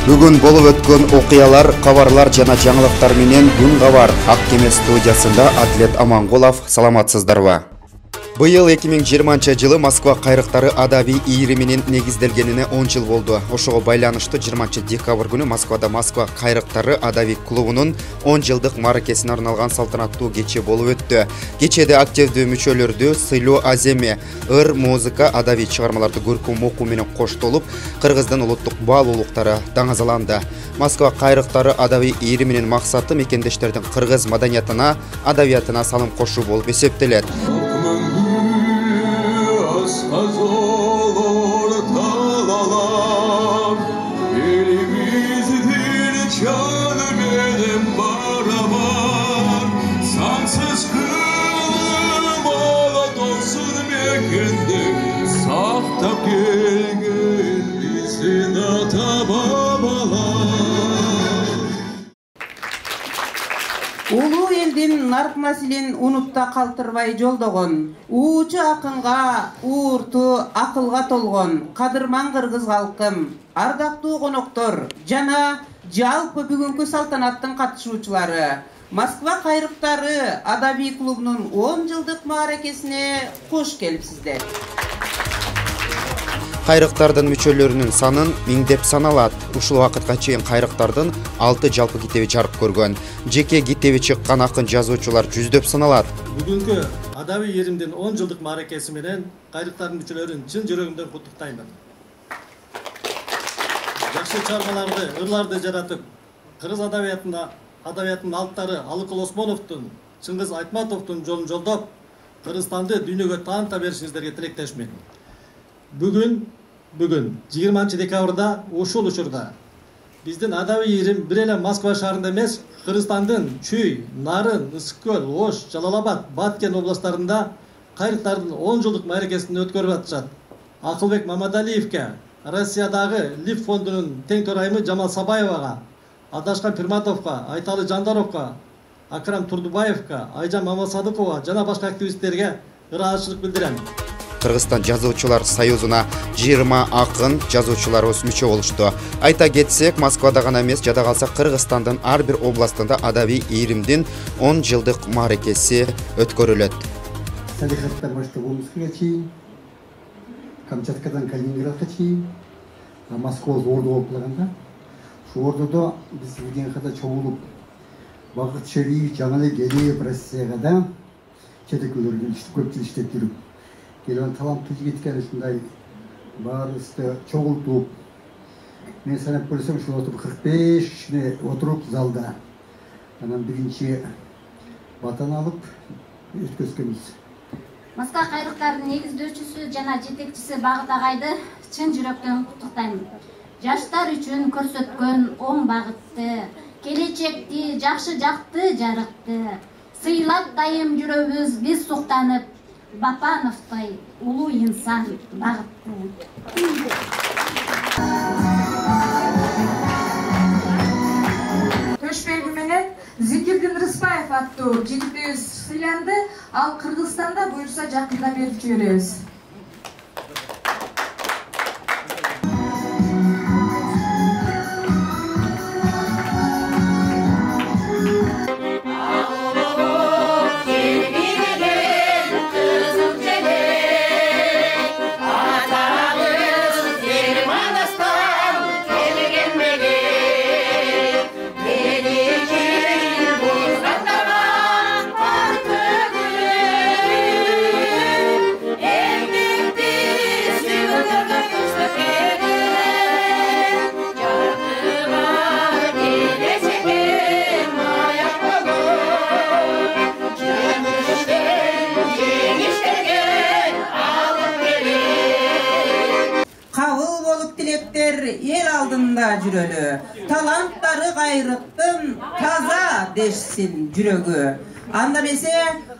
Бүгін болып өткен окуялар, кабарлар жана жаңылыктар менен Күн кабар Ак кеме студиясында Атлет Аманголов. Саламатсыздарбы? Быйыл 2020 жылы Москва кайрыктары адабий ийри менен негизделгенине 10 жыл болду. Ошого байланыштуу 20 декабрь күнү Москвада Москва кайрыктары адабий клубунун 10 жылдык мааракесине арналган салтанаттуу кече болуп өттү. Кечеде активдүү мүчөлөрдү сыйлоо аземи, ыр, музыка, адабий чыгармаларды көркөм окуу менен коштолуп, Кыргыздын улуттук баалуулуктары даңазаланды. Москва кайрыктары адабий ийри менен максаты мекендештердин кыргыз маданиятына, адабиятына салым кошуу болуп эсептелет. Улуу элдин нарк маселин унутта калтырбай жолдогон, уучу акынга, уурту акылга толгон, кадырман кыргыз калкым, ардактуу коноктор жана жалпы бүгүнкү салтанаттын катышуучулары, Москва кайрыктары адабий клубунун 10 жылдык мааракесине кош келипсиздер. Кайрыктардын мүчөлөрүнүн санын миңдеп саналат. Ушул вакытка чейин кайрыктардын 6 жалпы китеби жарык көргөн. Жеке китеби чыккан акын жазуучулар жүздөп саналат. Бүгүнкү адабий ийримдин 10 жылдык мааракеси менен кайрыктардын мүчөлөрүн чын жүрөгүмдөн куттуктаймын. Жакшы чыгармаларды, ырларды жаратып, кыргыз адабиятынын алыптары Алыкул Осмоновдун, Чыңгыз Айтматовдун жолун жолдоп, Кыргызстанды дүйнөгө тааныта беришиңиздерге тилектешмин. Бүгүн 20 декабрда ушул учурда биздин адабий ийрим бир эле Москва шаарында эмес, Кыргызстандын Чүй, Нарын, Ысык көл, Ош, Жалал-Абад, Баткен областарында кайрыктардын 10 жылдык мааракесин өткөрүп атышат. Акылбек Мамадалиевке, Россиядагы Лиф фондунун тең төрайымы Жамал Сабаевага, Адашкан Пирматовго, Айталы Жандаровго, Акрам Турдубаевга, Айжан Мамасадыкова жана башка активисттерге ыраазычылык билдирем. Кыргызстан жазуучулар союзуна 20 акын жазуучуларыбыз мүчө болушту. Айта кетсек, Москвада гана эмес, жада калса Кыргызстандын ар бир областында адабий ийримдин 10 жылдык мааракеси өткөрүлөт. Салихаттан баштап Омскага чейин, Камчаткадан Калининградка чейин, Москва орду болуп калганда, ошол ордодо биз ВГНХда чогулуп, Бакыт Шериев, Жаңылы Гелиев Россияга да чет-өлкөлөрдө көп жыл иштеп жүрүп, келген таланттуу жигиттер ушундай баарыбызды чогултуп, мен санап көрсөм ушул 45 кишине отуруп залда анан биринчи батан алып өткөзгөнбүз. Москва кайрыктарынын негиздөөчүсү жана жетекчиси Багыт агайды чын жүрөктөн куттуктайм. Жаштар үчүн көрсөткөн оң багытты, келечекти жакшы жакты жарыкты, сыйлап дайым жүрөбүз биз суктанып, Бапановтой улуу инсан багытты. Төшбелги менен Зикирдин Рыспаев аттуу жигитибиз сыйланды. Ал Кыргызстанда буюрса жакында берип жиберебиз. Ел алдында жүрөлү, таланттары кайрыктын таза дешсин жүрөгү. Анда эмесе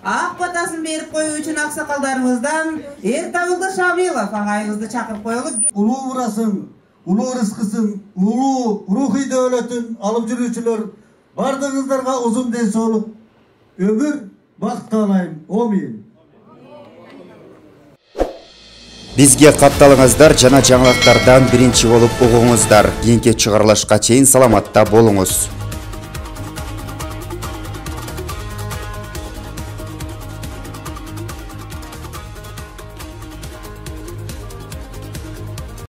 ак батасын берип коюу үчүн аксакалдарыбыздан Эртабылды Шамилов агайыбызды чакырып коелу. Улуу урасын, улуу рызкысын, улуу рухий дөөлөтүн алып жүрүүчүлөр бардыгыңыздарга узун ден соолук, өмүр, бакыт каалайм. Амин. Бизге катталыңыздар, жана жаңылыктардан биринчи болуп угуңуздар. Кийинки чыгарылышка чейин саламатта болуңуз.